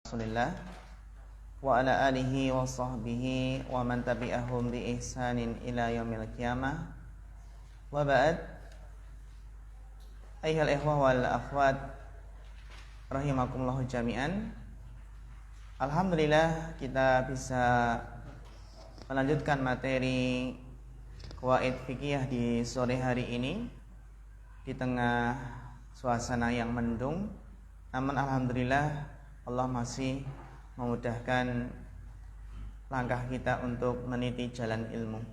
Rasulillah wa ala alihi wa sahbihi wa man tabi'ahum bi ihsanin ila yaumil qiyamah. Wa ba'd. Ayyuhal ikhwah wal akhwat rahimakumullah jami'an. Alhamdulillah kita bisa melanjutkan materi qawaid fikih di sore hari ini di tengah suasana yang mendung. Namun alhamdulillah Allah masih memudahkan langkah kita untuk meniti jalan ilmu.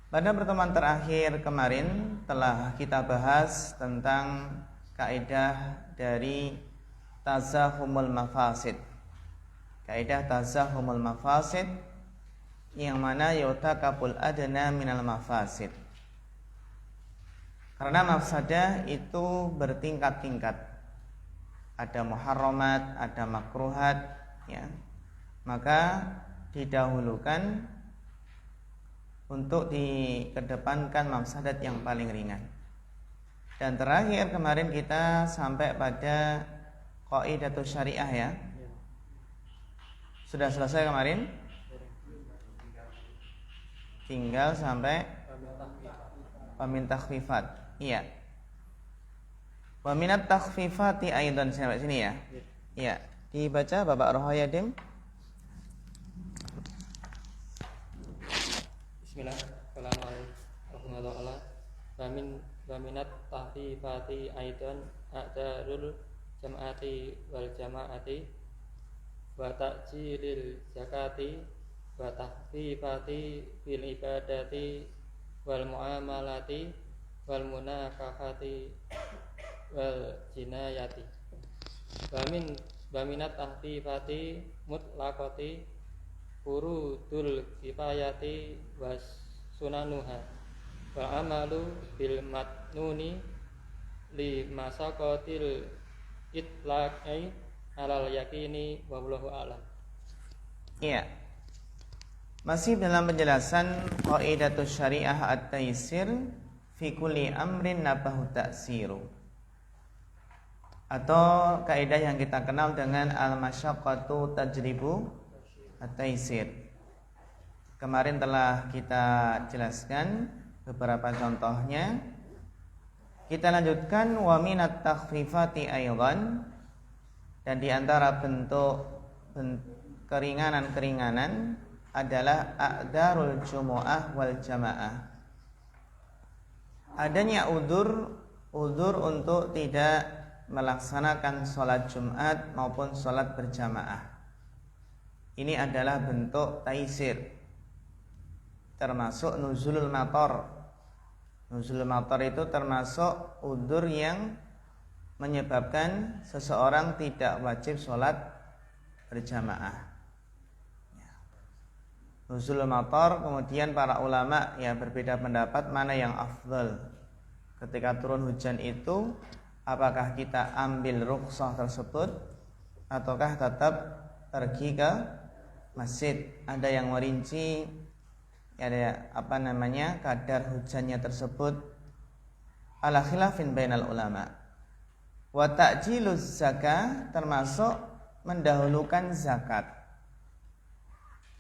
Pada pertemuan terakhir kemarin telah kita bahas tentang kaidah dari tazahumul mafasid. Kaidah tazahumul mafasid yang mana yutakabul adna minal mafasid. Karena mafsadah itu bertingkat-tingkat. Ada muharramat, ada makruhat, ya. Maka didahulukan untuk dikedepankan mafsadat yang paling ringan. Dan terakhir kemarin kita sampai pada qaidatus syariah, ya. Sudah selesai kemarin? Tinggal sampai pamin takhfifat. Iya. Wa minat takhfifati aidan sampai sini ya. Iya, dibaca Bapak Rohayadim. Bismillah. Wa minat takhfifati aidan a'darul jam'ati wal jama'ati wa ta'jilil zakati wa takhfifati fil ibadati wal muamalati wal munakahati wal jinayati wa minat tahfifati mutlaqati furudul kifayati was sunanuha wa amalu bil matnuni li masaqatil itlaqi alal yakini wallahu a'lam. Iya. Masih dalam penjelasan qaidatus syariah at-taysir fi kulli amrin nabahu ta'siru, atau kaidah yang kita kenal dengan al-masyaqqatu tajribu at-taysir. Kemarin telah kita jelaskan beberapa contohnya. Kita lanjutkan wa minat takhfifati aidan, dan di antara bentuk keringanan-keringanan adalah a'darul jumu'ah wal jamaah. Adanya udzur untuk tidak melaksanakan sholat Jumat maupun sholat berjamaah. Ini adalah bentuk taisir, termasuk nuzulul matar. Nuzulul matar itu termasuk udzur yang menyebabkan seseorang tidak wajib sholat berjamaah. Nuzulul matar, kemudian para ulama ya berbeda pendapat mana yang afdal. Ketika turun hujan itu, apakah kita ambil rukhsah tersebut ataukah tetap pergi ke masjid? Ada yang merinci, ada kadar hujannya tersebut ala khilafin bainal ulama. Wa ta'jiluz zakah, termasuk mendahulukan zakat.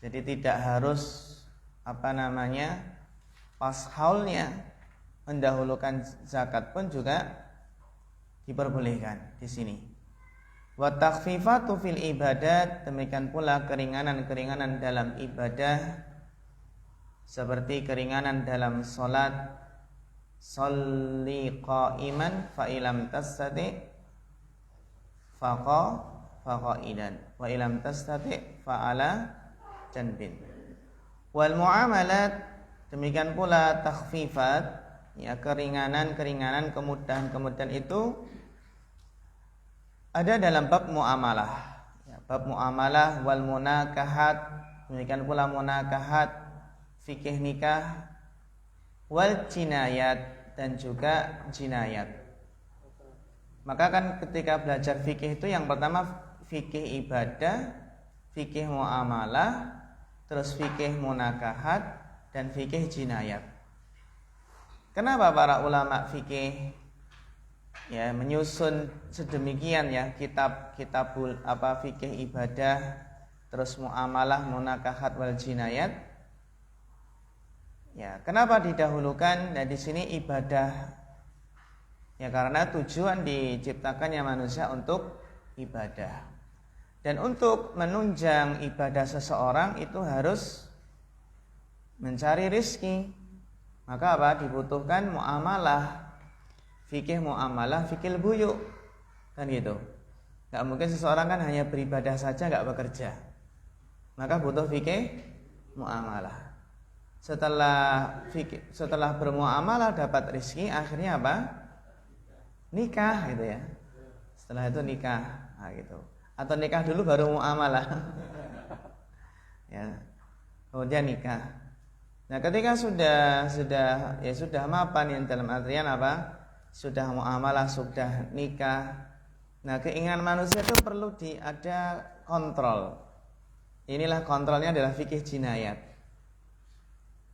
Jadi tidak harus pas haulnya mendahulukan zakat pun juga diperbolehkan di sini. Wa takhfifatu fil ibadat, demikian pula keringanan-keringanan dalam ibadah, seperti keringanan dalam salat, sholli qa'iman fa ilam tastati faqa'idan wa ilam tastati fa ala janbin. Wal muamalat, demikian pula takhfifat, ya, keringanan-keringanan, kemudahan-kemudahan itu ada dalam bab muamalah, ya, bab muamalah wal munakahat, demikian pula munakahat, fikih nikah, wal jinayat, dan juga jinayat. Maka kan ketika belajar fikih itu yang pertama fikih ibadah, fikih muamalah, terus fikih munakahat, dan fikih jinayat. Kenapa para ulama fikih ya menyusun sedemikian ya kitabul fikih ibadah, terus muamalah, munakahat wal jinayat. Ya, kenapa didahulukan? Nah, di sini ibadah. Ya, karena tujuan diciptakannya manusia untuk ibadah. Dan untuk menunjang ibadah seseorang itu harus mencari rizki. Maka apa? Dibutuhkan muamalah, fikih muamalah, fikih buyuk, kan gitu. Gak mungkin seseorang kan hanya beribadah saja gak bekerja. Maka butuh fikih muamalah. Setelah bermuamalah dapat rizki, akhirnya apa? Nikah gitu ya. Setelah itu nikah, nah gitu. Atau nikah dulu baru muamalah. Ya. Kemudian nikah. Nah, ketika sudah mapan yang dalam artian apa? Sudah muamalah, sudah nikah. Nah, keinginan manusia itu perlu ada kontrol. Inilah kontrolnya adalah fikih jinayat.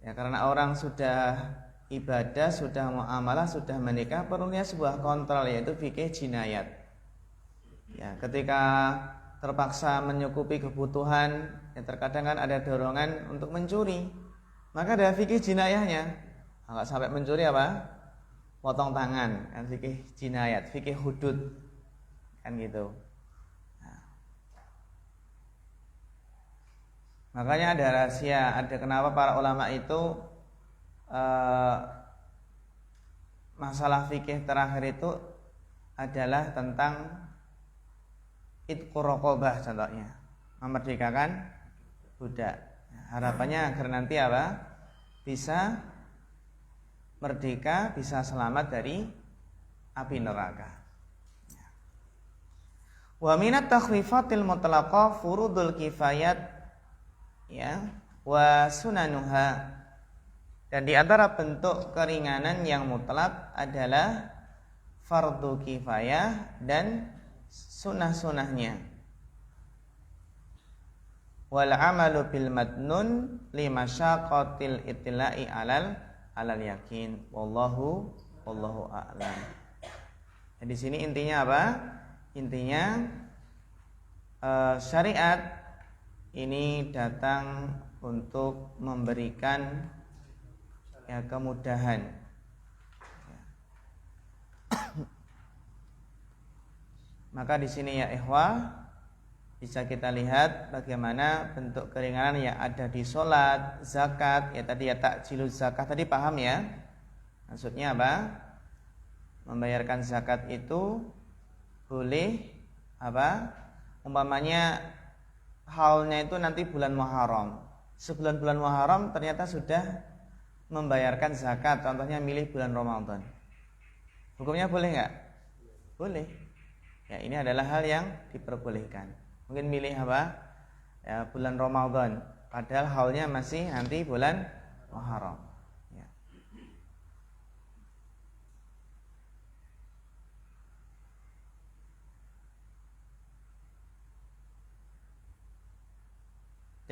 Ya, karena orang sudah ibadah, sudah muamalah, sudah menikah, perlunya sebuah kontrol yaitu fikih jinayat. Ya, ketika terpaksa menyukupi kebutuhan, ya terkadang kan ada dorongan untuk mencuri. Maka ada fikih jinayahnya. Kalau sampai mencuri apa? Potong tangan, kan fikih jinayat, fikih hudud, kan gitu. Nah. Makanya ada rahasia, ada kenapa para ulama itu masalah fikih terakhir itu adalah tentang itqu raqabah contohnya, memerdekakan budak. Harapannya agar nanti apa? Bisa merdeka, bisa selamat dari api neraka. Wa minat takhfifatil mutlaqah furudul kifayat ya wa sunanuha. Dan di antara bentuk keringanan yang mutlak adalah fardu kifayah dan sunnah-sunnahnya. Wal amalu bil madnun limasyaqatil ittila'i alal yakin. Wallahu a'lam. Nah, di sini intinya apa? Intinya syariat ini datang untuk memberikan ya kemudahan. Maka di sini ya ikhwah bisa kita lihat bagaimana bentuk keringanan yang ada di sholat, zakat, ya tadi ya takjiluz zakat tadi paham ya? Maksudnya apa? Membayarkan zakat itu boleh apa? Umpamanya haulnya itu nanti bulan Muharram. Sebulan bulan Muharram ternyata sudah membayarkan zakat, contohnya milih bulan Ramadan. Hukumnya boleh enggak? Boleh. Ya, ini adalah hal yang diperbolehkan. Mungkin milih apa? Ya, bulan Ramadan, padahal haulnya masih nanti bulan Muharram. Ya.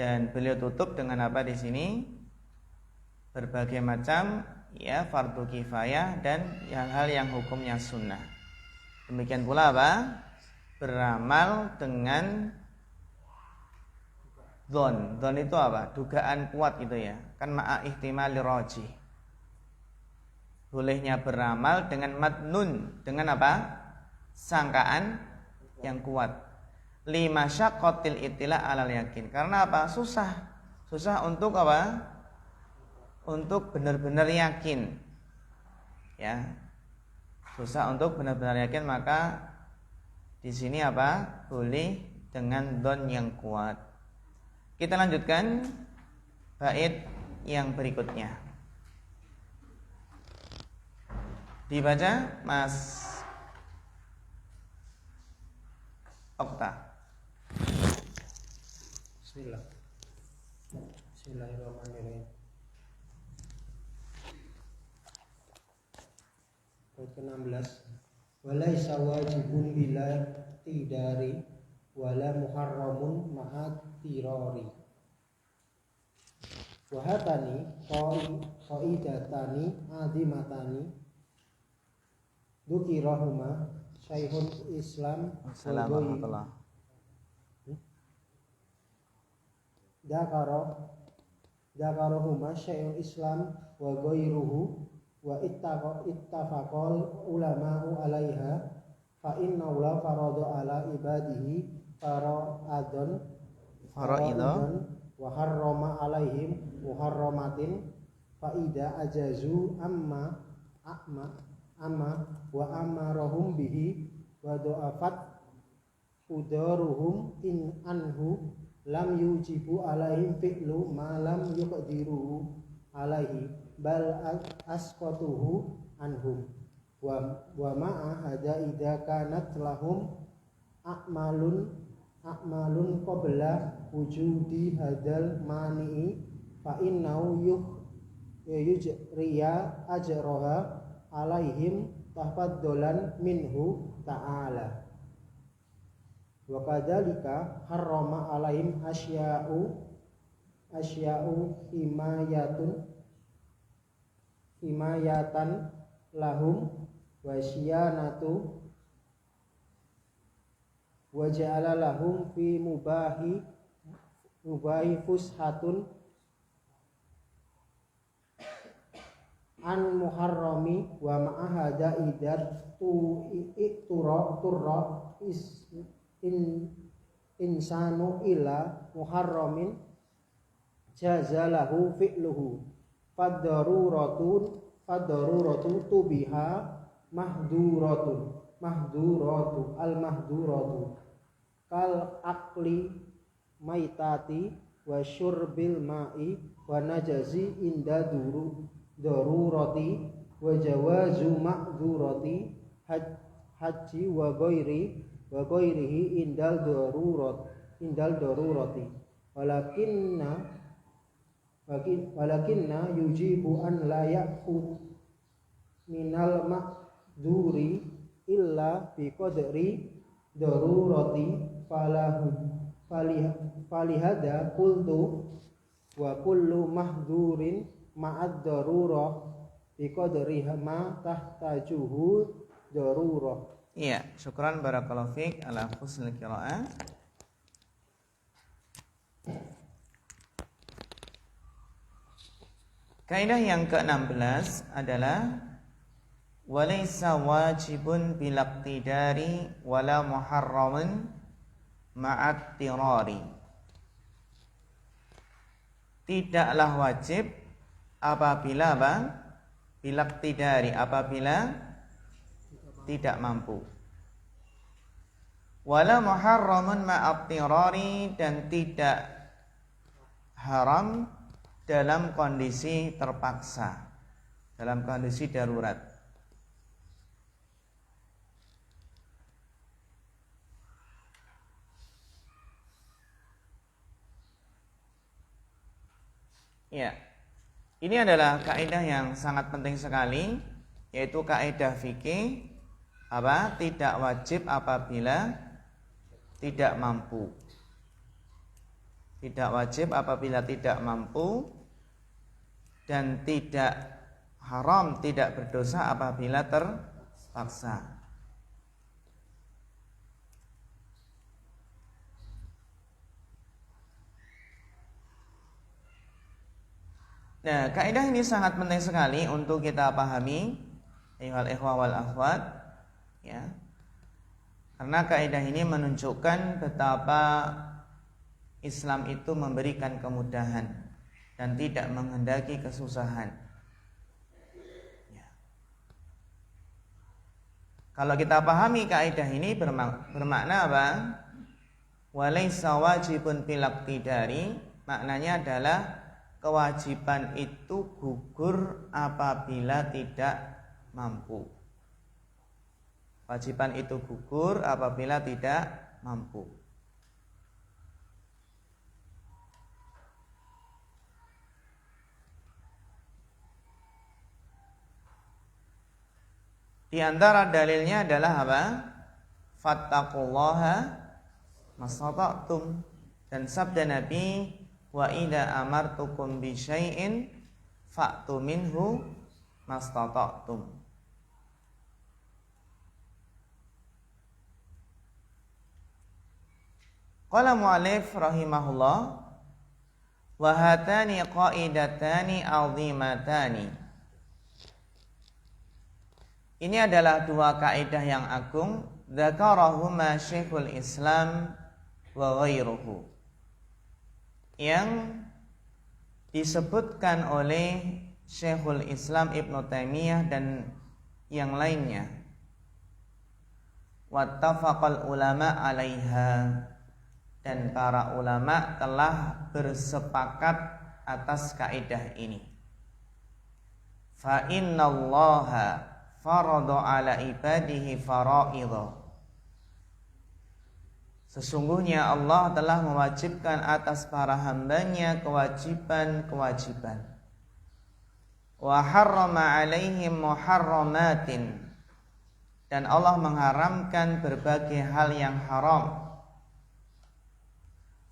Dan beliau tutup dengan apa di sini? Berbagai macam ya fardu kifayah dan hal-hal yang hukumnya sunnah. Demikian pula apa? Beramal dengan dzon. Dzon itu apa? Dugaan kuat gitu ya. Kan ma'a ihtimali rajih. Bolehnya beramal dengan madnun, dengan apa? Sangkaan yang kuat. Lima syaqqatil ittila alal yakin. Karena apa? Susah untuk apa? Untuk benar-benar yakin. Ya. Susah untuk benar-benar yakin, maka di sini apa? Boleh dengan dzon yang kuat. Kita lanjutkan bait yang berikutnya. Dibaca Mas Okta. Bismillahirrahmanirrahim. Bait ke-16. Walaisa wajibun bila tidari wala muharramun ma'atirari. Wahatani qaidatani azimatani Dzukirahuma Syekhul Islam Assalamualaikum warahmatullahi Dzakarahuma Syekhul Islam wa ghairuhu wa ittafaqal ulama'u 'alaiha fa inna la farada 'ala ibadihi fara'idhan wa harrama 'alaihim muharramatin fa idza ajazu amma wa amarahum bihi wa da'afat udaruhum in anhu lam yujibu 'alaihim fi'lu ma lam yuqdiru 'alaihi bal asqatuhu anhum wa ma'a hada idza kanat lahum a'malun qabla wujudi hadal mani'i fa innahu yujriya ajraha alaihim tafaddulan minhu ta'ala wa kadzalika harrama alaihim asya'u himayatan lahum wa syianatu wa ja'ala lahum fi mubahi fushatun an muharrami wa ma'ahada idat turra insanu ila muharramin jazalahu fi'luhu fadaruratu tubiha mahduratu al mahduratu kal akli maitati wa syurbil ma'i wa najazi inda darurati wa jawazu ma'durati haji wa ghairihi indal darurati walakinna yujibu an la ya'khud minal ma'duri illa bi qadri darurati falihada qultu wa kullu mahdurin ma'ad darurah bi qadri ma tahtajuhu darurah. Iya, syukran barakallahu fiik ala husnil qiraah. Kaidah yang ke-16 adalah walaysa wajibun bilaqtidari wala muharramun ma'at tirari. Tidaklah wajib apabila bilaqtidari, apabila tidak mampu. Wala muharramun ma'at tirari, dan tidak haram dalam kondisi terpaksa, dalam kondisi darurat. Ya, ini adalah kaidah yang sangat penting sekali, yaitu kaidah fikih tidak wajib apabila tidak mampu. Tidak wajib apabila tidak mampu, dan tidak haram, tidak berdosa apabila terpaksa. Nah, kaidah ini sangat penting sekali untuk kita pahami, ayyuhal ikhwah wal akhwat, ya. Karena kaidah ini menunjukkan betapa Islam itu memberikan kemudahan dan tidak menghendaki kesusahan. Ya. Kalau kita pahami kaidah ini bermakna apa? Walaysa wajibun bilaqtidari, maknanya adalah kewajiban itu gugur apabila tidak mampu. Kewajiban itu gugur apabila tidak mampu. Di antara dalilnya adalah apa? Fattaqullaha mastata'tum, dan sabda Nabi, wa idza amartukum bi syai'in fa'tu minhu mastata'tum. Qala mu'allif rahimahullah wa hatani qaidatani 'azimatani. Ini adalah dua kaidah yang agung, dzakarahuma Syekhul Islam wa ghairuhu, yang disebutkan oleh Syekhul Islam Ibnu Taimiyah dan yang lainnya. Wattafaqal ulama 'alaiha, dan para ulama telah bersepakat atas kaidah ini. Fa innallaha farada 'ala ibadihi faraidha. Sesungguhnya Allah telah mewajibkan atas para hambanya kewajiban-kewajiban. Wa harrama 'alaihim muharramatin, dan Allah mengharamkan berbagai hal yang haram.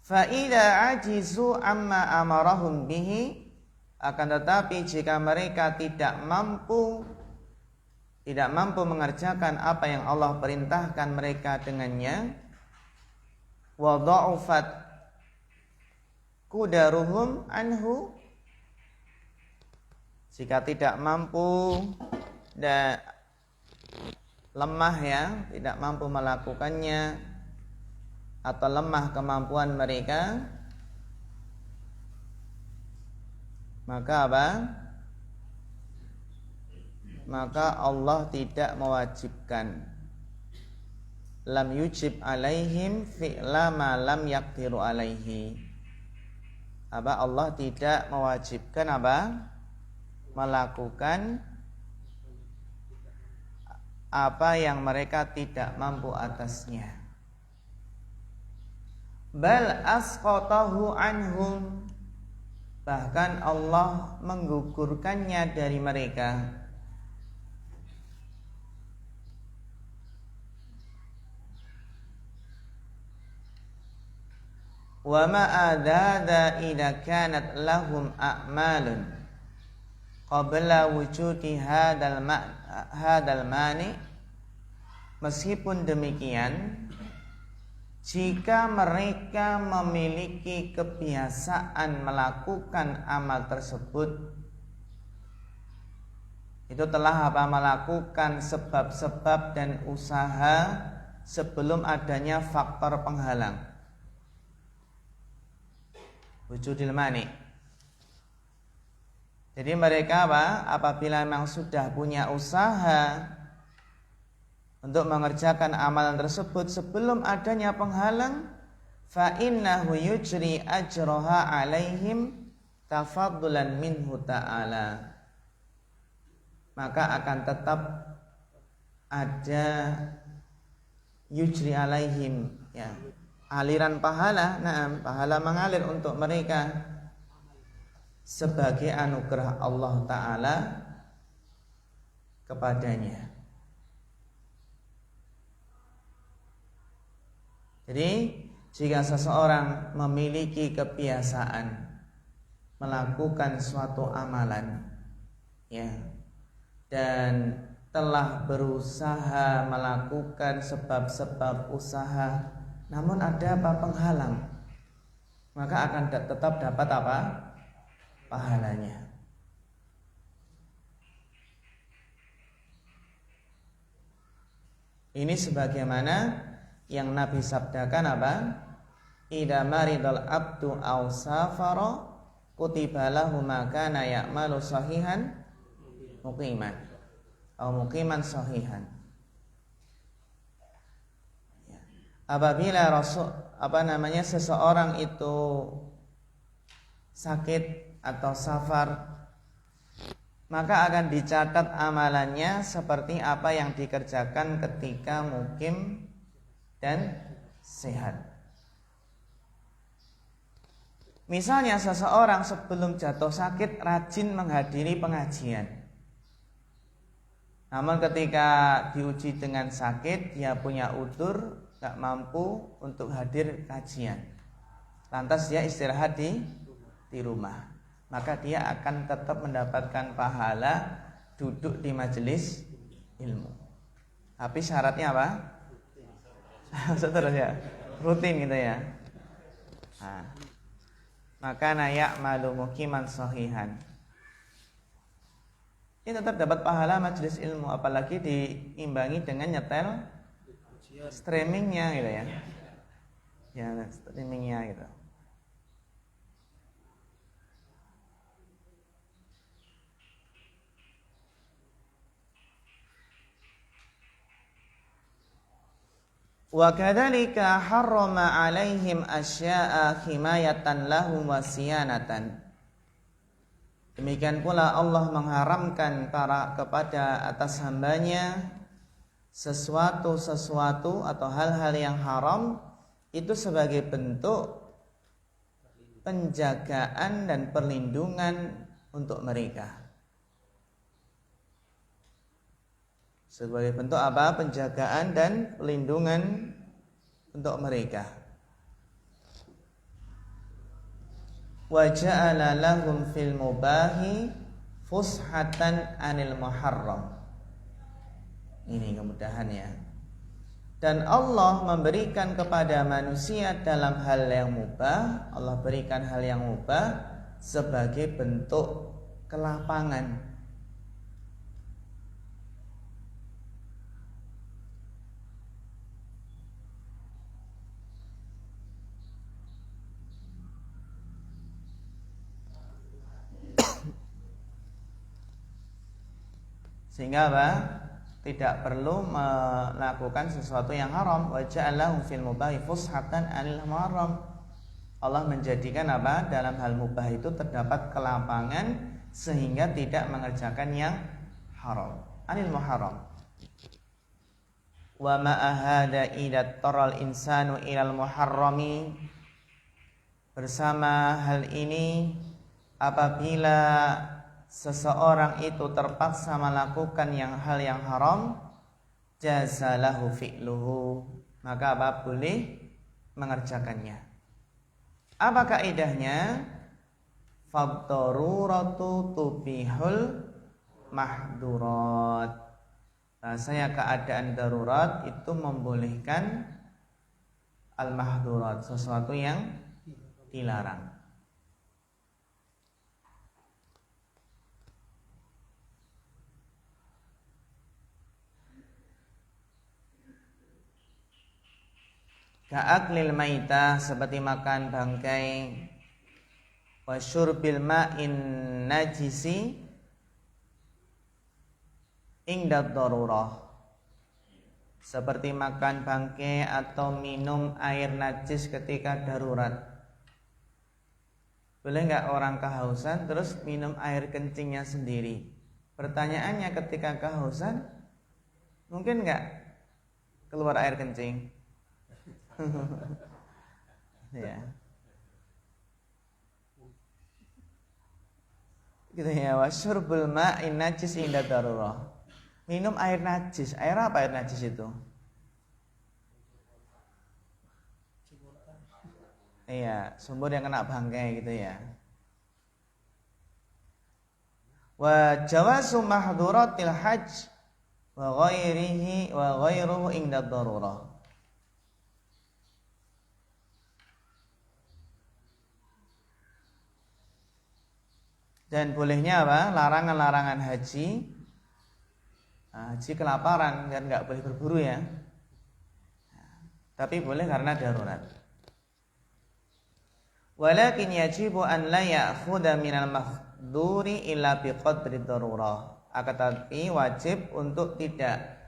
Fa idza ajizu amma amarahum bihi, akan tetapi jika mereka tidak mampu mengerjakan apa yang Allah perintahkan mereka dengannya, wa dha'ufat qudaruhum anhu, jika tidak mampu dan lemah tidak mampu melakukannya atau lemah kemampuan mereka, maka apa? Maka Allah tidak mewajibkan, lam yujib alaihim fi'la ma lam yaqdiru alaihi. Allah tidak mewajibkan melakukan apa yang mereka tidak mampu atasnya. Bal asqatahu anhum, bahkan Allah menggugurkannya dari mereka. Wa ma adada idza kanat lahum a'malun qabla wujudi hadal mani. Meskipun demikian, jika mereka memiliki kebiasaan melakukan amal tersebut, itu telah melakukan sebab-sebab dan usaha sebelum adanya faktor penghalang, wujudil mani. Jadi mereka apabila memang sudah punya usaha untuk mengerjakan amalan tersebut sebelum adanya penghalang, fa innahu yujri ajraha alaihim tafaddulan minhu ta'ala, maka akan tetap ada yujri alaihim, aliran pahala, pahala mengalir untuk mereka sebagai anugerah Allah Ta'ala kepadanya. Jadi jika seseorang memiliki kebiasaan melakukan suatu amalan, dan telah berusaha melakukan sebab-sebab usaha, namun ada penghalang, maka akan tetap dapat pahalanya. Ini sebagaimana yang Nabi sabdakan idza maridal abdu aw safara kutiba lahu ma kana ya'malu sahihan muqiman atau muqiman sahihan. Apabila seseorang itu sakit atau safar, maka akan dicatat amalannya seperti apa yang dikerjakan ketika mukim dan sehat. Misalnya seseorang sebelum jatuh sakit rajin menghadiri pengajian, namun ketika diuji dengan sakit dia punya udzur, gak mampu untuk hadir kajian, lantas dia istirahat di rumah, maka dia akan tetap mendapatkan pahala duduk di majelis ilmu. Tapi syaratnya seterusnya rutin gitu Nah, maka nayak malu mukiman sahihan. Ini tetap dapat pahala majelis ilmu, apalagi diimbangi dengan nyetel streamingnya gitu ya. Ya, streamingnya gitu. Wa kadzalika harrama 'alaihim asya'a himayatan lahum wa siyanatan. Demikian pula Allah mengharamkan kepada atas hambanya sesuatu atau hal-hal yang haram itu sebagai bentuk penjagaan dan perlindungan untuk mereka. Sebagai bentuk apa? Penjagaan dan perlindungan untuk mereka. Wa ja'ala lahum fil mubahi fushatan anil muharram. Ini kemudahan ya. Dan Allah memberikan kepada manusia dalam hal yang mubah, Allah berikan hal yang mubah sebagai bentuk kelapangan. Sehingga apa? Tidak perlu melakukan sesuatu yang haram. Wa ja'alahum fil mubahi fushatan 'anil muharram. Allah menjadikan apa? Dalam hal mubah itu terdapat kelapangan sehingga tidak mengerjakan yang haram. 'Anil muharram. Wa ma ahada idza taral insanu ilal muharrami. Bersama hal ini apabila seseorang itu terpaksa melakukan hal yang haram, jazalahu fi'luhu, maka apa? Boleh mengerjakannya. Apa kaidahnya? Faddaruratu tubihul mahdurat. Bahasanya keadaan darurat itu membolehkan al-mahdurat, sesuatu yang dilarang. Ka'aklil maitah, seperti makan bangkai, wa syurbil ma'in najisi ingdad darurah, seperti makan bangkai atau minum air najis ketika darurat. Boleh nggak orang kehausan terus minum air kencingnya sendiri? Pertanyaannya, ketika kehausan mungkin nggak keluar air kencing? Ya. Gitu ya, wasyurbul ma'in najis inda darurah. Minum air najis. Air apa air najis itu? Iya, sumur yang kena bangkai gitu ya. Wa jawazu mahduratil hajj wa ghairuhu inda darurah. Dan bolehnya apa? Larangan-larangan haji. Haji kelaparan dan nggak boleh berburu ya. Tapi boleh karena darurat. Walakin yajibu an la ya'khudha minal mahduri illa biqadri darurah. Akan tetapi wajib untuk tidak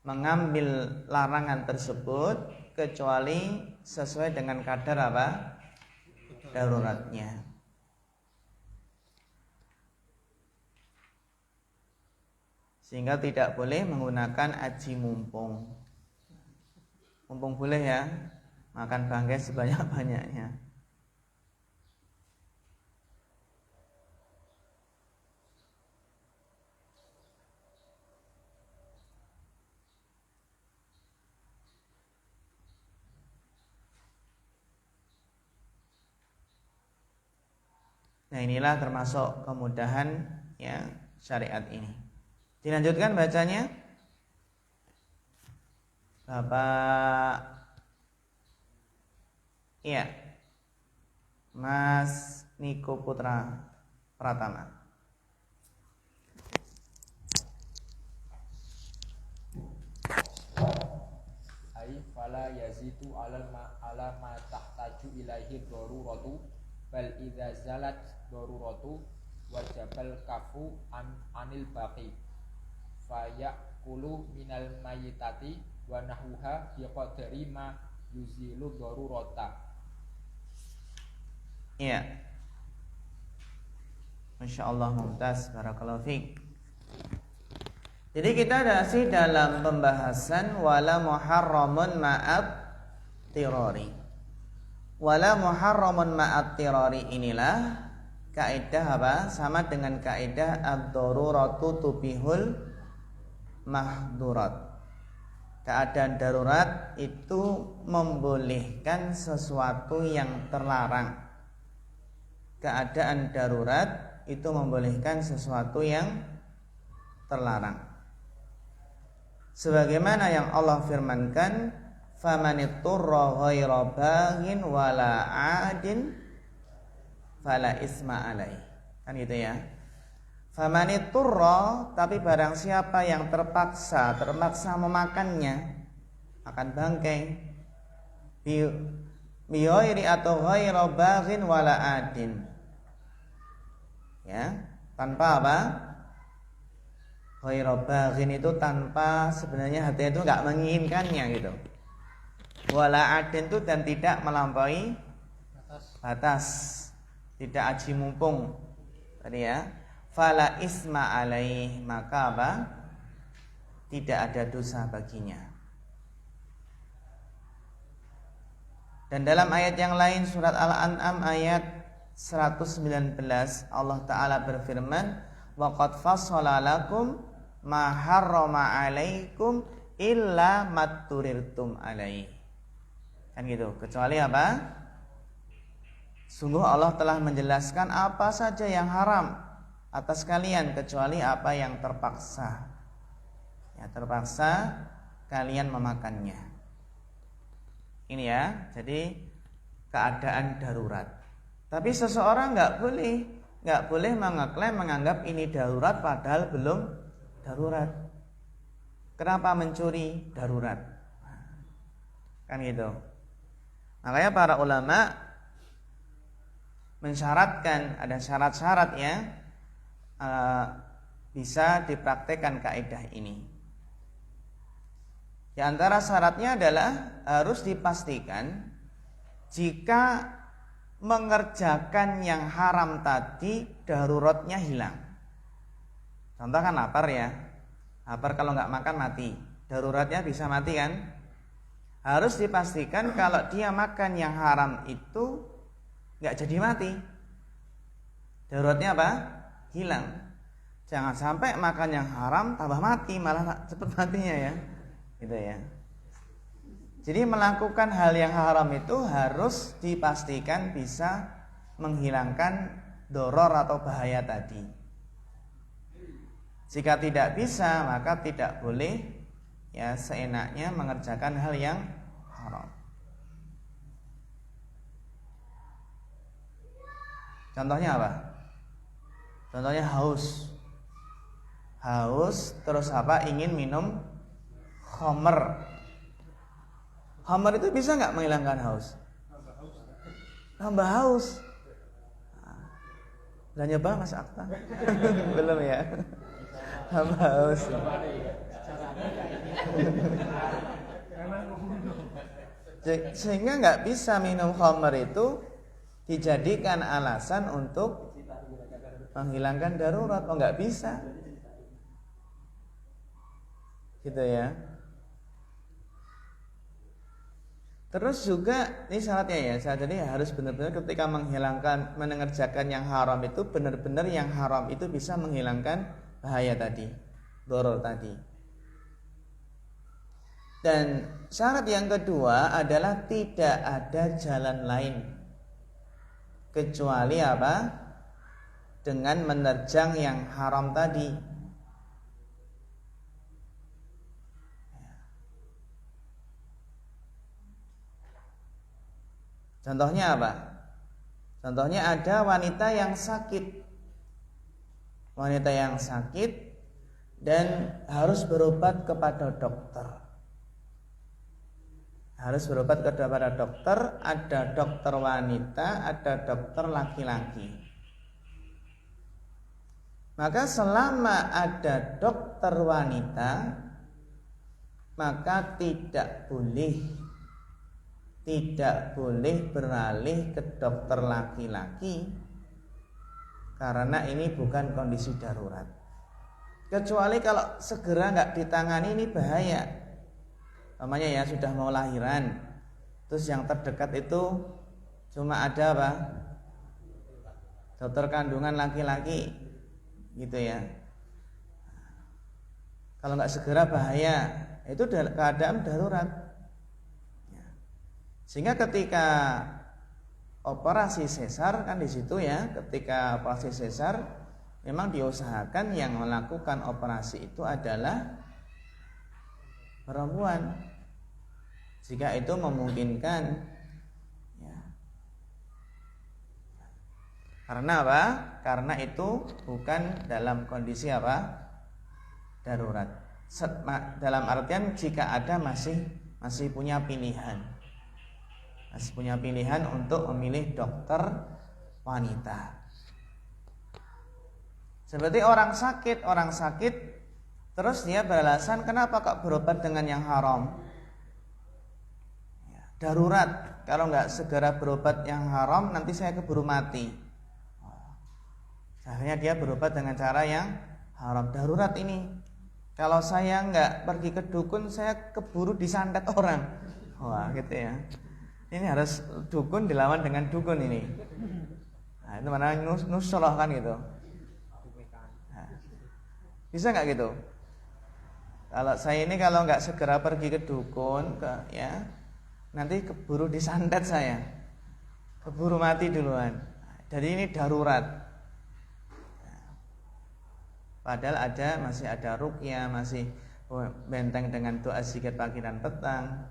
mengambil larangan tersebut kecuali sesuai dengan kadar apa? Daruratnya. Sehingga tidak boleh menggunakan aji mumpung. Mumpung boleh ya, makan bangkai sebanyak-banyaknya. Nah, inilah termasuk kemudahan ya syariat ini. Dilanjutkan bacanya. Bapak. Iya. Mas Niko Putra Pratama. Ai fala yazidu ala ma tahtaju ilaihi daruratu bal idza zalat daruratu wajabal kafu anil baqi fayaqulu minal mayitati wa nahwuha biqadri ma yuzilu darurata. Iya. Masya Allah, mumtaz, barakallahu fiik. Jadi kita masih dalam pembahasan wala muharramun ma'at tirari. Wala muharramun ma'at tirari inilah kaidah apa? Sama dengan kaidah ad-daruratu tubihul mahdurat. Keadaan darurat itu membolehkan sesuatu yang terlarang. Keadaan darurat itu membolehkan sesuatu yang terlarang. Sebagaimana yang Allah firmankan, famanitturra ghaira baghin wala 'adin fala isma alai. Kan gitu ya. Famanitturra, tapi barang siapa yang terpaksa memakannya, akan bangkai. Bi ghairi atau ghaira baghin wala 'adin. Ya, tanpa apa? Ghairu baghin itu tanpa sebenarnya hati itu enggak menginginkannya gitu. Wala adin itu dan tidak melampaui batas, tidak aji mumpung. Tadi ya. Fala isma alaih, maka apa? Tidak ada dosa baginya. Dan dalam ayat yang lain surat Al-An'am ayat 119 Allah Ta'ala berfirman, wa qad fassala lakum ma harrama alaikum illa matturirtum alaihi. Kan gitu. Kecuali apa? Sungguh Allah telah menjelaskan apa saja yang haram atas kalian kecuali apa yang terpaksa. Ya, terpaksa kalian memakannya. Ini ya. Jadi keadaan darurat. Tapi seseorang nggak boleh mengeklaim menganggap ini darurat padahal belum darurat. Kenapa mencuri darurat? Kan gitu. Makanya para ulama mensyaratkan, ada syarat-syarat ya, bisa dipraktekkan kaidah ini. Di antara syaratnya adalah harus dipastikan jika mengerjakan yang haram tadi daruratnya hilang. Contoh kan lapar ya, lapar kalau nggak makan mati, daruratnya bisa mati kan? Harus dipastikan kalau dia makan yang haram itu nggak jadi mati, daruratnya apa? Hilang. Jangan sampai makan yang haram tambah mati, malah cepat matinya ya, gitu ya. Jadi melakukan hal yang haram itu harus dipastikan bisa menghilangkan doror atau bahaya tadi. Jika tidak bisa, maka tidak boleh ya seenaknya mengerjakan hal yang haram. Contohnya apa? Contohnya haus. Haus terus apa? Ingin minum khamr. Khamr itu bisa nggak menghilangkan haus? Tambah haus. Udah nyoba Mas Akta? Belum ya? Tambah haus. Sehingga nggak bisa minum khamr itu dijadikan alasan untuk menghilangkan darurat. Oh, nggak bisa, gitu ya. Terus juga ini syaratnya ya, jadi harus benar-benar ketika mengerjakan yang haram itu benar-benar yang haram itu bisa menghilangkan bahaya tadi, doror tadi. Dan syarat yang kedua adalah tidak ada jalan lain kecuali apa? Dengan menerjang yang haram tadi. Contohnya apa? Contohnya ada wanita yang sakit. Wanita yang sakit dan harus berobat kepada dokter. Harus berobat kepada dokter, ada dokter wanita, ada dokter laki-laki. Maka selama ada dokter wanita, maka tidak boleh beralih ke dokter laki-laki karena ini bukan kondisi darurat. Kecuali kalau segera nggak ditangani ini bahaya. Namanya ya sudah mau lahiran, terus yang terdekat itu cuma ada apa? Dokter kandungan laki-laki, gitu ya. Kalau nggak segera bahaya, itu keadaan darurat. Sehingga ketika operasi sesar kan di situ ya, ketika operasi sesar memang diusahakan yang melakukan operasi itu adalah perempuan. Jika itu memungkinkan ya. Karena apa? Karena itu bukan dalam kondisi apa? Darurat. Dalam artian jika ada masih punya pilihan. Masih punya pilihan untuk memilih dokter wanita. Seperti orang sakit terus dia beralasan kenapa kok berobat dengan yang haram? Ya, darurat. Kalau nggak segera berobat yang haram nanti saya keburu mati. Akhirnya dia berobat dengan cara yang haram. Darurat ini. Kalau saya nggak pergi ke dukun saya keburu disantet orang. Wah gitu ya. Ini harus dukun dilawan dengan dukun ini. Nah, itu mana nusroh kan gitu. Nah, bisa nggak gitu? Kalau saya ini kalau nggak segera pergi ke dukun, ya nanti keburu disantet saya, keburu mati duluan. Jadi ini darurat. Padahal masih ada ruqyah, masih benteng dengan doa zikir pagi dan petang.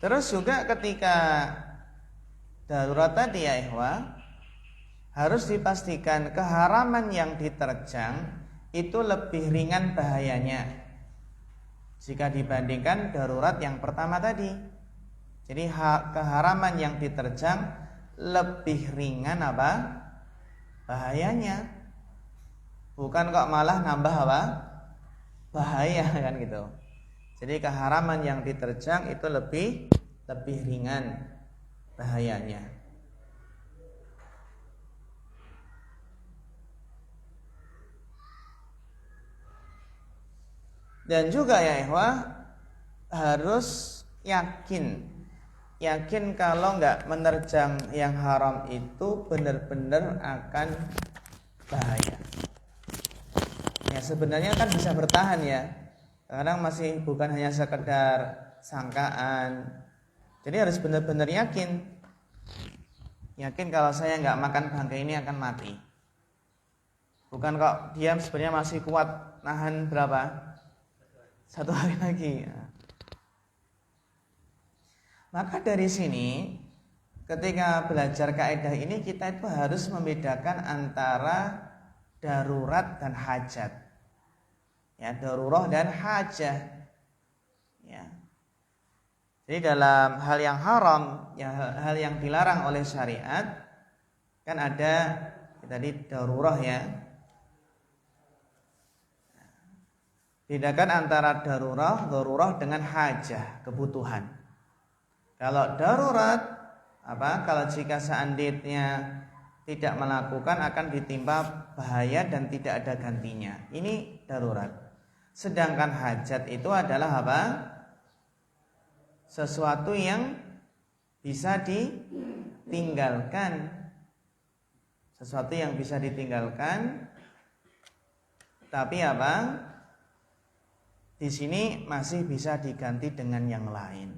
Terus juga ketika darurat tadi ya ikhwah, harus dipastikan keharaman yang diterjang itu lebih ringan bahayanya jika dibandingkan darurat yang pertama tadi. Jadi keharaman yang diterjang lebih ringan apa? Bahayanya. Bukan kok malah nambah apa? Bahaya kan gitu. Jadi keharaman yang diterjang itu lebih ringan bahayanya. Dan juga ya ikhwah harus yakin kalau nggak menerjang yang haram itu benar-benar akan bahaya. Ya sebenarnya kan bisa bertahan ya. Kadang masih bukan hanya sekedar sangkaan. Jadi harus benar-benar yakin kalau saya nggak makan bangkai ini akan mati. Bukan kok dia sebenarnya masih kuat nahan berapa? 1 hari lagi. Maka dari sini ketika belajar kaidah ini kita itu harus membedakan antara darurat dan hajat. Ya, darurah dan hajah. Ya. Jadi dalam hal yang haram, ya hal yang dilarang oleh syariat kan ada tadi darurah ya. Bedakan antara darurah dengan hajah, kebutuhan. Kalau darurat kalau jika seandainya tidak melakukan akan ditimpa bahaya dan tidak ada gantinya. Ini darurat. Sedangkan hajat itu adalah apa? Sesuatu yang bisa ditinggalkan. Sesuatu yang bisa ditinggalkan. Tapi apa? Di sini masih bisa diganti dengan yang lain.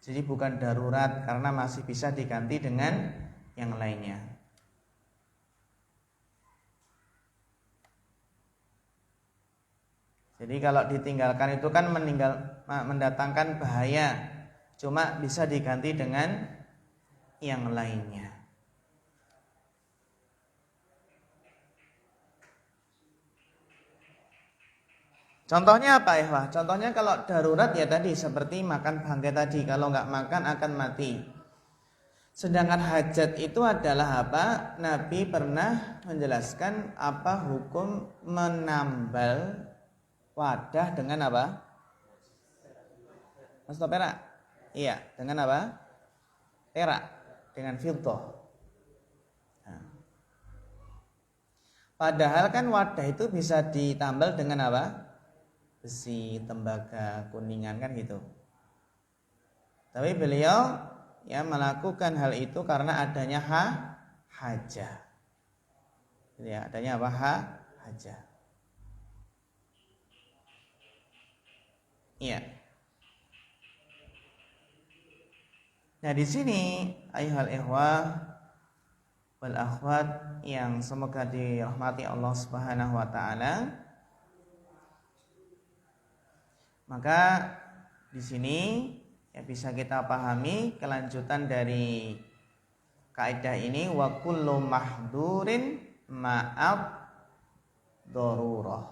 Jadi bukan darurat karena masih bisa diganti dengan yang lainnya. Jadi kalau ditinggalkan itu kan mendatangkan bahaya, cuma bisa diganti dengan yang lainnya. Contohnya apa ya? Contohnya kalau darurat ya tadi seperti makan bangkai tadi, kalau nggak makan akan mati. Sedangkan hajat itu adalah apa? Nabi pernah menjelaskan apa hukum menambal wadah dengan apa? Mas perak? Iya, dengan apa? Perak, dengan fiddah. Nah. Padahal kan wadah itu bisa ditambal dengan apa? Besi, tembaga, kuningan kan gitu. Tapi beliau ya melakukan hal itu karena adanya hajah. Ya, adanya apa? Hajah. Iya. Nah, di sini ayyuhal ikhwah wal akhwat yang semoga dirahmati Allah Subhanahu wa taala. Maka di sini ya bisa kita pahami kelanjutan dari kaidah ini, wa kullu mahdurin ma'ad darurah.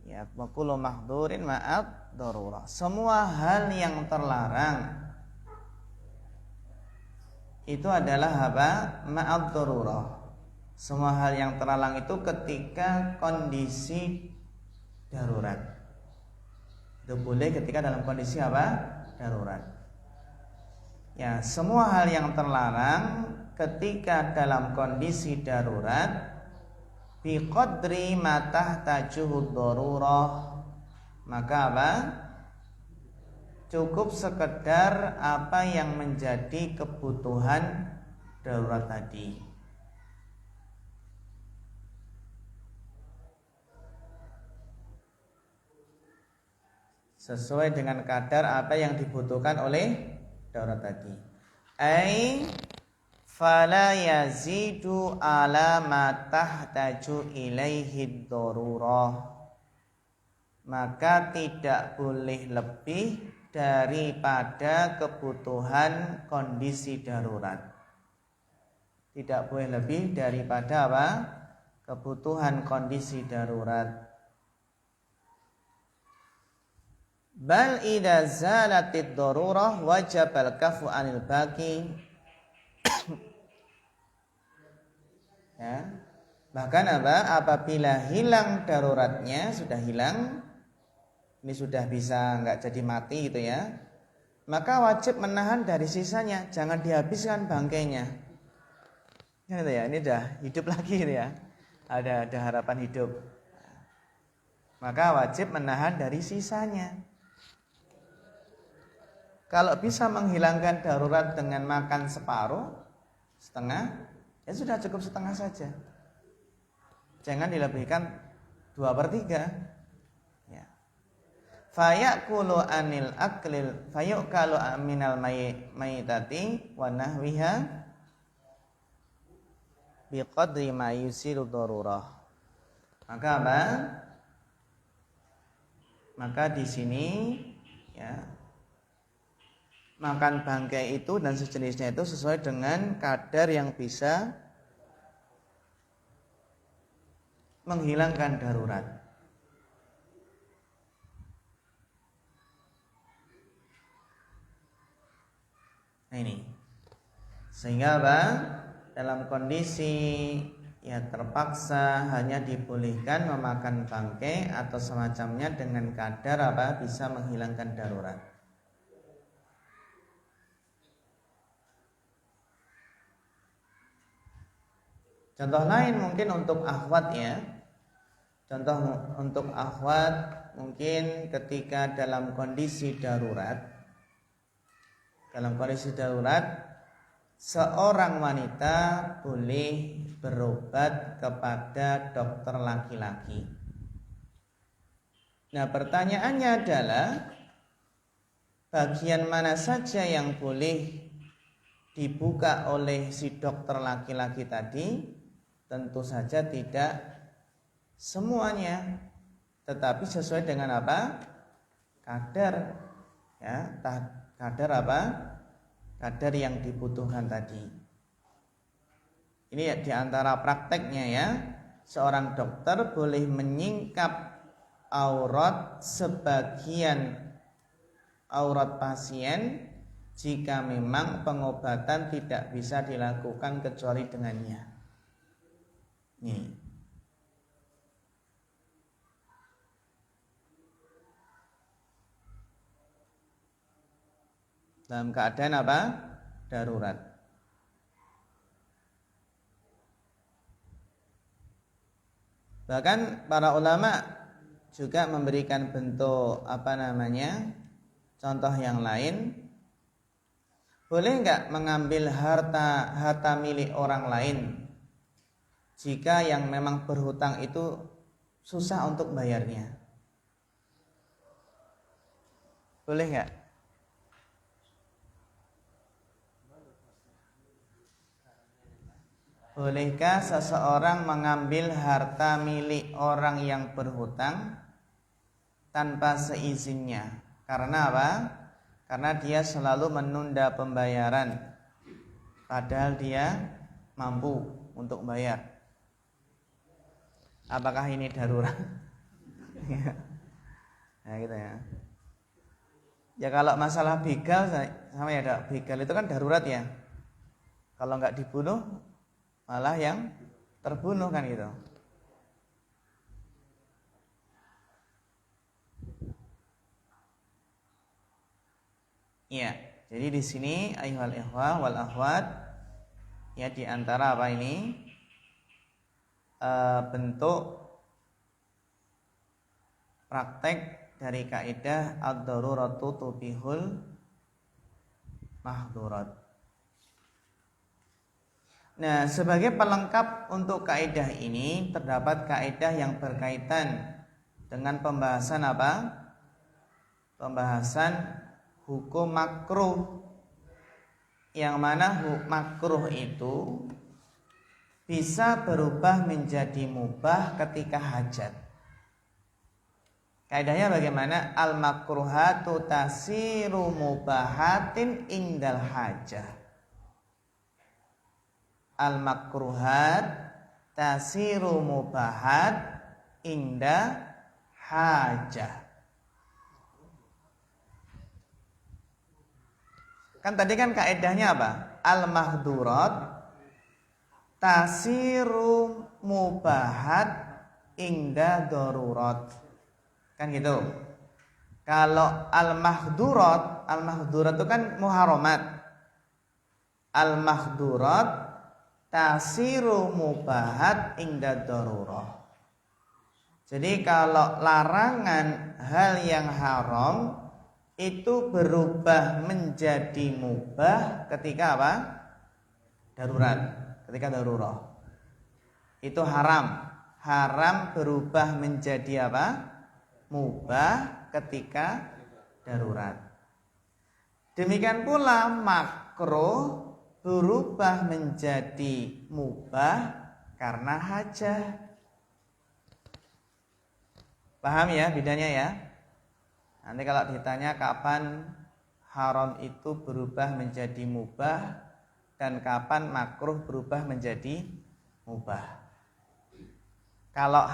Ya, wa kullu mahdurin ma'ad darurah. Semua hal yang terlarang itu adalah apa? Ma'ad darurah. Semua hal yang terlarang itu ketika kondisi darurat. Itu boleh ketika dalam kondisi apa? Darurat. Ya, semua hal yang terlarang ketika dalam kondisi darurat biqadri ma tahtajuhu darurah. Maka apa? Cukup sekedar apa yang menjadi kebutuhan darurat tadi. Sesuai dengan kadar apa yang dibutuhkan oleh darurat tadi. Ai fala yazidu ala ma tahtaju ilaihi darurah. Maka tidak boleh lebih daripada kebutuhan kondisi darurat. Tidak boleh lebih daripada apa? Kebutuhan kondisi darurat. Bal idza zalatid darurah wajabal kafu anil baqi. Ya. Bahkan apa? Apabila hilang daruratnya, sudah hilang, ini sudah bisa enggak jadi mati gitu ya, maka wajib menahan dari sisanya, jangan dihabiskan bangkainya. Gitu ya, ini udah hidup lagi gitu ya. Ada harapan hidup. Maka wajib menahan dari sisanya. Kalau bisa menghilangkan darurat dengan makan separuh, setengah, ya sudah cukup setengah saja. Jangan dilebihkan 2/3. Ya. Fayaqulu anil aklil fayuqalu minal mayitati wa nahwiha biqadri ma yusiru darurah. Maka apa? Maka di sini ya, makan bangkai itu dan sejenisnya itu sesuai dengan kadar yang bisa menghilangkan darurat. Nah ini, sehingga apa? Dalam kondisi ya terpaksa hanya dibolehkan memakan bangkai atau semacamnya dengan kadar apa? Bisa menghilangkan darurat. Contoh lain mungkin untuk akhwat ya. Contoh untuk akhwat mungkin ketika dalam kondisi darurat. Dalam kondisi darurat seorang wanita boleh berobat kepada dokter laki-laki. Nah, pertanyaannya adalah bagian mana saja yang boleh dibuka oleh si dokter laki-laki tadi? Tentu saja tidak semuanya, tetapi sesuai dengan apa? Kadar, ya, kadar apa? Kadar yang dibutuhkan tadi. Ini ya, diantara prakteknya ya, seorang dokter boleh menyingkap aurat sebagian aurat pasien jika memang pengobatan tidak bisa dilakukan kecuali dengannya. Nih. Dalam keadaan apa? Darurat. Bahkan para ulama juga memberikan bentuk contoh yang lain. Boleh enggak mengambil harta milik orang lain jika yang memang berhutang itu susah untuk bayarnya? Boleh enggak? Bolehkah seseorang mengambil harta milik orang yang berhutang tanpa seizinnya? Karena apa? Karena dia selalu menunda pembayaran, padahal dia mampu untuk bayar. Apakah ini darurat? Nah gitu ya. Ya kalau masalah begal sama ya, begal itu kan darurat ya. Kalau nggak dibunuh malah yang terbunuh kan gitu. Iya, jadi di sini ayyuhal ikhwah wal akhwat, ya di antara apa ini bentuk praktek dari kaidah ad-daruratu tubihul mahdurat. Nah, sebagai pelengkap untuk kaidah ini terdapat kaidah yang berkaitan dengan pembahasan apa? Pembahasan hukum makruh. Yang mana makruh itu bisa berubah menjadi mubah ketika hajat. Kaidahnya bagaimana? Al makruhatu tasiru mubahatin indal hajah. Al makruhat tasiru mubahat inda hajah. Kan tadi kan kaedahnya apa? Al mahdurat tasiru mubahat inda darurat. Kan gitu. Kalau al mahdurat itu kan muharamat. Al mahdurat tasiru mubahat inda darurah. Jadi kalau larangan hal yang haram itu berubah menjadi mubah ketika apa? Darurat, ketika darurah. Itu haram. Haram berubah menjadi apa? Mubah ketika darurat. Demikian pula makruh berubah menjadi mubah karena hajah. Paham ya bedanya ya? Nanti kalau ditanya kapan haram itu berubah menjadi mubah dan kapan makruh berubah menjadi mubah. Kalau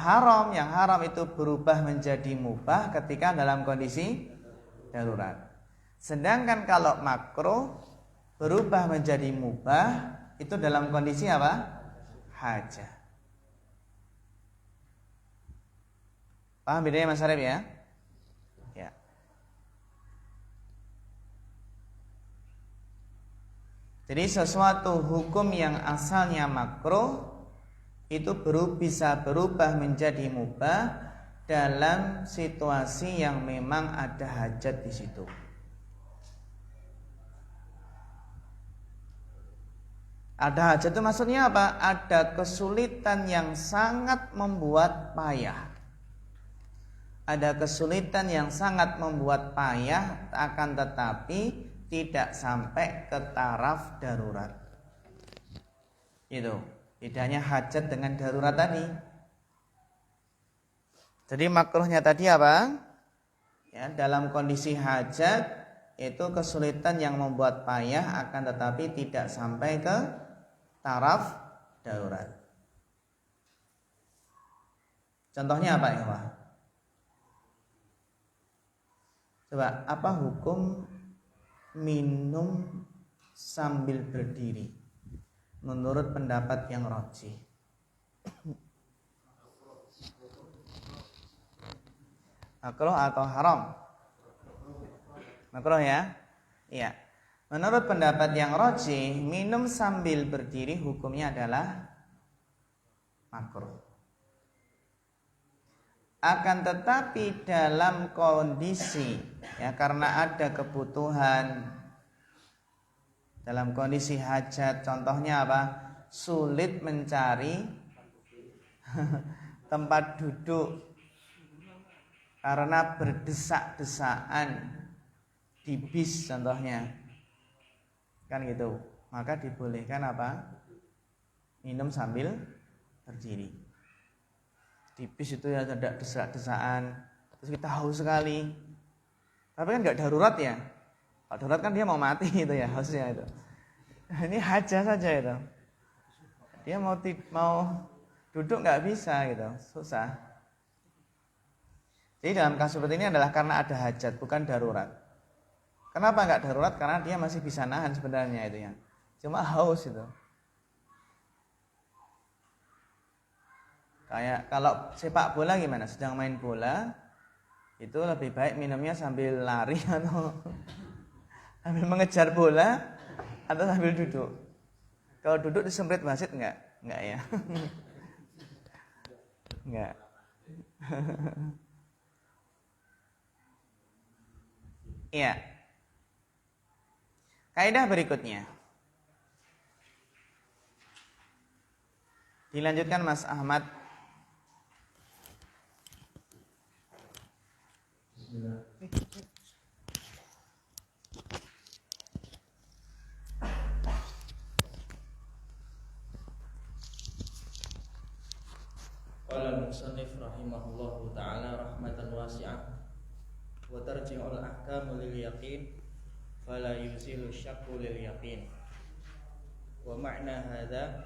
yang haram itu berubah menjadi mubah ketika dalam kondisi darurat. Sedangkan kalau makruh berubah menjadi mubah itu dalam kondisi apa? Hajah. Paham bedanya Mas Arif ya? Ya. Jadi sesuatu hukum yang asalnya makruh itu bisa berubah menjadi mubah dalam situasi yang memang ada hajat di situ. Ada hajat itu maksudnya apa? Ada kesulitan yang sangat membuat payah. Ada kesulitan yang sangat membuat payah, akan tetapi tidak sampai ke taraf darurat. Itu bedanya hajat dengan darurat tadi. Jadi makruhnya tadi apa? Ya, dalam kondisi hajat itu kesulitan yang membuat payah, akan tetapi tidak sampai ke taraf darurat. Contohnya apa, ikhwah? Coba, apa hukum minum sambil berdiri menurut pendapat yang rajih? Makruh atau haram? Makruh ya? Iya. Menurut pendapat yang rajih, minum sambil berdiri hukumnya adalah makruh. Akan tetapi dalam kondisi, ya, karena ada kebutuhan, dalam kondisi hajat, contohnya apa? Sulit mencari tempat duduk karena berdesak-desakan di bis contohnya, kan gitu, maka dibolehkan apa? Minum sambil berdiri. Di bis itu ya ada desak-desakan, terus kita haus sekali, tapi kan nggak darurat ya. Kalau darurat kan dia mau mati gitu ya, hausnya itu. Ini hajat saja itu, dia mau duduk nggak bisa gitu, susah. Jadi dalam kasus seperti ini adalah karena ada hajat, bukan darurat. Kenapa nggak darurat? Karena dia masih bisa nahan sebenarnya itu ya. Cuma haus itu. Kayak kalau sepak bola gimana? Sedang main bola, itu lebih baik minumnya sambil lari atau sambil mengejar bola atau sambil duduk. Kalau duduk disemprit wasit enggak? Enggak ya. Enggak. Iya. Kaidah berikutnya. Dilanjutkan Mas Ahmad. Qala al-musannif rahimahullahu ta'ala rahmatan wasi'ah wa tarji'ul ahkamu lil yaqin fala yuzilu syakku lil yaqin wa ma'na hadha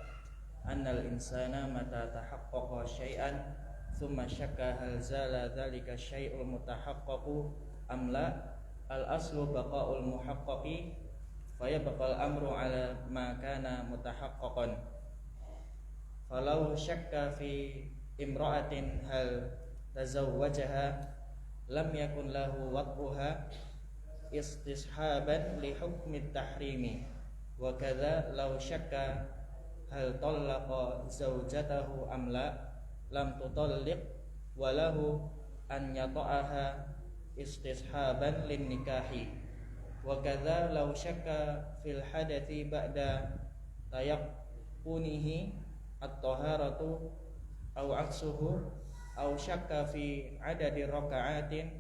anna al-insana mata tahaqqaqa syai'an thumma syakka hal zala dhalika syai'ul mutahaqqaqu am la al-aslu baqa'ul muhaqqaqi fayabqal amru ala ma kana mutahaqqaqan falau syakka fi imra'atin hal tazawwajaha lam yakun lahu wat'uha istishaban li hukmi tahrimi wa kadza law syakka hal talaqa zawjatahu am la lam tutalliq wa lahu an yata'aha istishaban lin nikahi wa kadza law syakka fil hadathi ba'da tayaqqunihi at-taharatu aw aksuhu aw syakka fi adadi raka'atin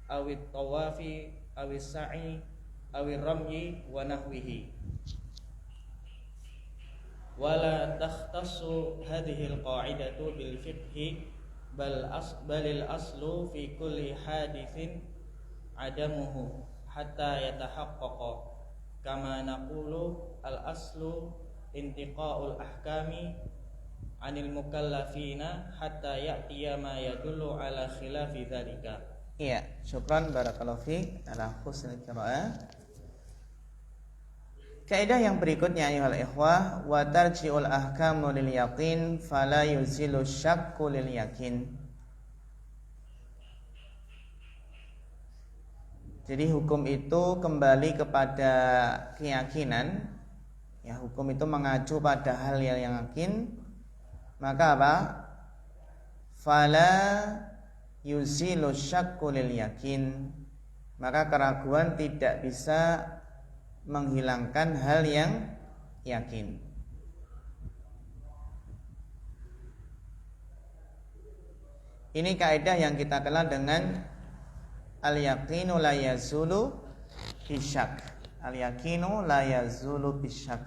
aw at-tawafi aw as-sa'i aw ar-ramyi wa nahwihi wala takhtassu hadhihi al-qa'idatu bil fiqhi balil aslu fi kulli hadithin adamuhu hatta yatahaqqaqa kama naqulu al-aslu intiqa'ul ahkami anil mukallafina hatta ya'tiya ma yadullu ala khilafi dzalika. Iya, syukran barakallahu fiik ala husnil qiraah. Kaidah yang berikutnya ayuhal ikhwah, wa tarji'ul ahkamu lil yaqin fala yuzilu syakku lil yakin. Jadi hukum itu kembali kepada keyakinan. Ya, hukum itu mengacu pada hal yang yakin. Maka apa? Fala yuzilu syakku lil yakin. Maka keraguan tidak bisa menghilangkan hal yang yakin. Ini kaidah yang kita kenal dengan al-yaqinu la yazulu bisyak. Al-yaqinu la yazulu bisyak.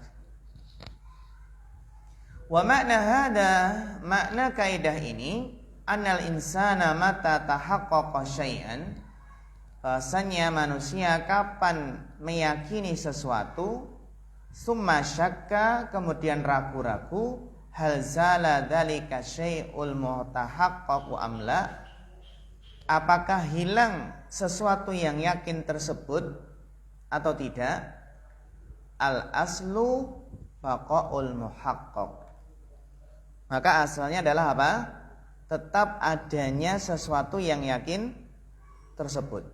Wa makna hada, makna kaidah ini annal insana mata tahaqqaqa syai'an, bahasanya manusia kapan meyakini sesuatu, summa syakka, kemudian ragu-ragu, hal zala dzalika syai'ul mutahaqqaqu amla, apakah hilang sesuatu yang yakin tersebut atau tidak, al aslu baqaul muhaqqaq, maka asalnya adalah apa? Tetap adanya sesuatu yang yakin tersebut.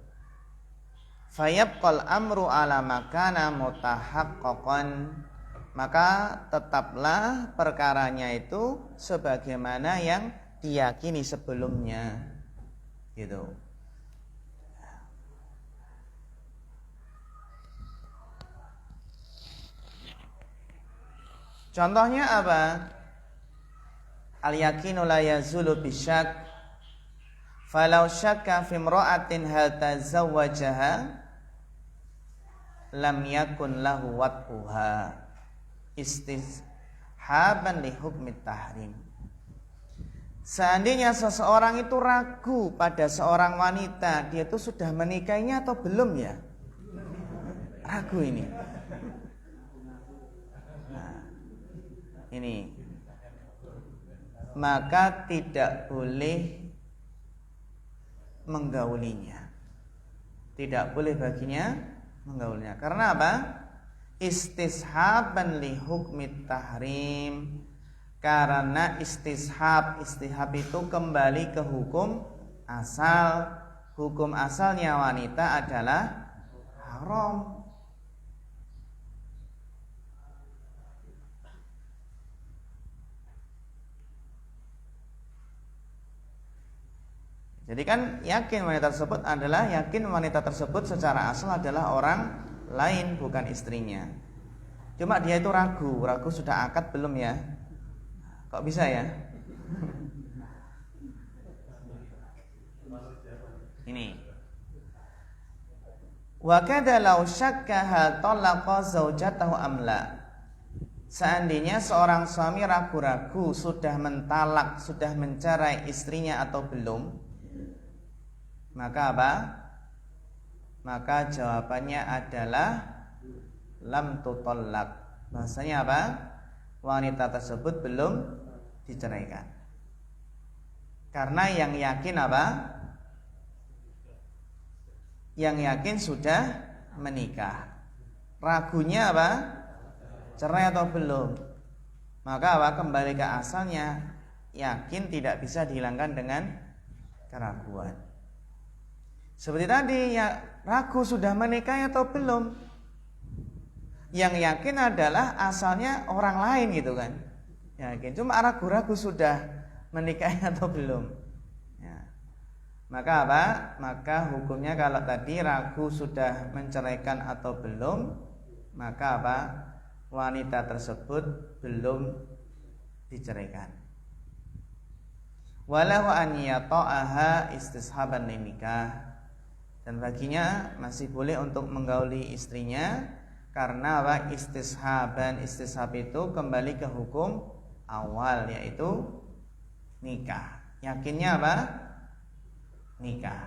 Fayabqal amru ala makana mutahaqqaqan, maka tetaplah perkaranya itu sebagaimana yang diyakini sebelumnya, gitu. Contohnya apa? Al-yaqinu la yazulu bisyak, falau syakka fi imra'atin hal tazawwajaha lam yakun lahu wat'uha istishaban li hukmi tahrim. Seandainya seseorang itu ragu pada seorang wanita, dia itu sudah menikahinya atau belum ya? Ragu ini. Nah, ini. Maka tidak boleh menggaulinya. Tidak boleh baginya menggaulinya. Karena apa? Istishaban li hukmi tahrim. Karena istishab itu kembali ke hukum asal. Hukum asalnya wanita adalah haram. Jadi kan yakin wanita tersebut secara asal adalah orang lain, bukan istrinya. Cuma dia itu ragu sudah akad belum ya? Kok bisa ya? Ini. Wa kadza law syakka hal talaqa zaujatahu amla. Seandainya seorang suami ragu-ragu sudah mentalak, sudah mencerai istrinya atau belum, maka apa? Maka jawabannya adalah lam tutallaq. Bahasanya apa? Wanita tersebut belum diceraikan. Karena yang yakin apa? Yang yakin sudah menikah. Ragunya apa? Cerai atau belum. Maka apa? Kembali ke asalnya. Yakin tidak bisa dihilangkan dengan keraguan. Seperti tadi, ya, ragu sudah menikah atau belum. Yang yakin adalah asalnya orang lain gitu kan. Yakin, cuma ragu-ragu sudah menikah atau belum. Ya. Maka apa? Maka hukumnya kalau tadi ragu sudah menceraikan atau belum, maka apa? Wanita tersebut belum diceraikan. Walahu an yata'aha istishaban linikah. Dan baginya masih boleh untuk menggauli istrinya. Karena apa? Istishab itu kembali ke hukum awal, yaitu nikah. Yakinnya apa? Nikah.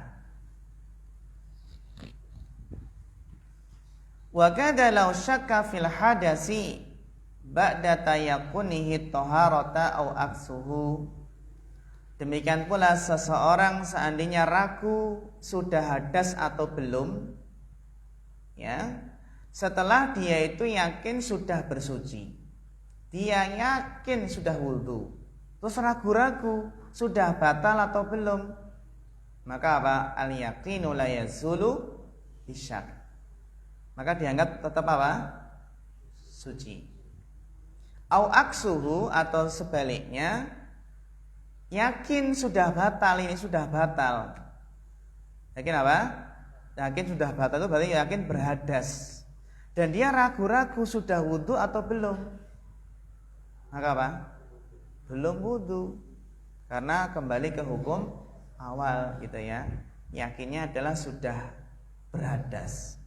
Wa kadza law syakka fil hadasi ba'da tayaqqunihi taharata au aksuhu. Demikian pula seseorang seandainya ragu sudah hadas atau belum, ya, setelah dia itu yakin sudah bersuci, dia yakin sudah wudhu, terus ragu-ragu sudah batal atau belum, maka apa? Al yaqinu la yazulu bisyak, maka dianggap tetap apa? Suci. Au aksuhu, atau sebaliknya, yakin sudah batal, ini sudah batal. Yakin apa? Yakin sudah batal itu berarti yakin berhadas. Dan dia ragu-ragu sudah wudhu atau belum. Maka apa? Belum wudhu. Karena kembali ke hukum awal gitu ya. Yakinnya adalah sudah berhadas.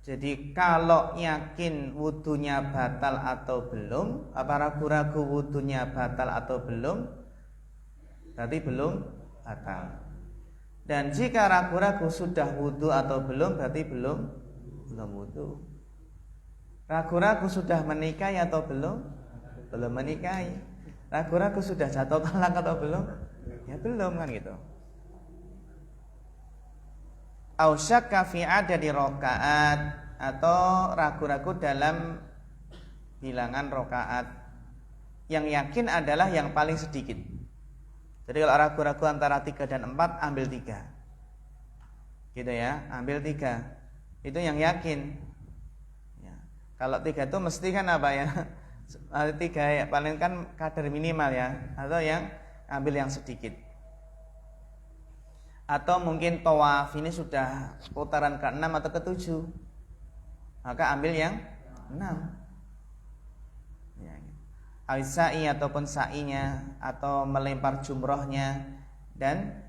Jadi kalau yakin wudhunya batal atau belum, apa ragu-ragu wudhunya batal atau belum, berarti belum batal. Dan jika ragu-ragu sudah wudu atau belum, berarti belum wudu. Ragu-ragu sudah menikahi atau belum menikahi. Ragu-ragu sudah jatuh talak atau belum, ya belum kan gitu. Au syakka fi adadi rakaat, atau ragu-ragu dalam bilangan rakaat. Yang yakin adalah yang paling sedikit. Jadi kalau ragu-ragu antara 3 dan 4, ambil 3. Gitu ya, ambil 3. Itu yang yakin. Ya. Kalau 3 itu mesti kan apa ya? 3 ya, paling kan kadar minimal ya. Atau yang ambil yang sedikit. Atau mungkin tawaf ini sudah putaran ke-6 atau ke-7. Maka ambil yang 6. Ya. Al-sa'i ataupun sa'inya, atau melempar jumrohnya, dan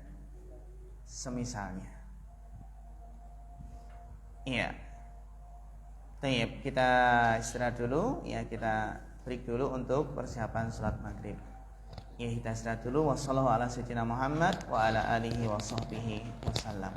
semisalnya. Iya. Baik, kita istirahat dulu. Ya, kita break dulu untuk persiapan sholat maghrib. Ya, kita istirahat dulu. Wassallallahu ala sayyidina Muhammad wa ala alihi wa sahbihi wasallam.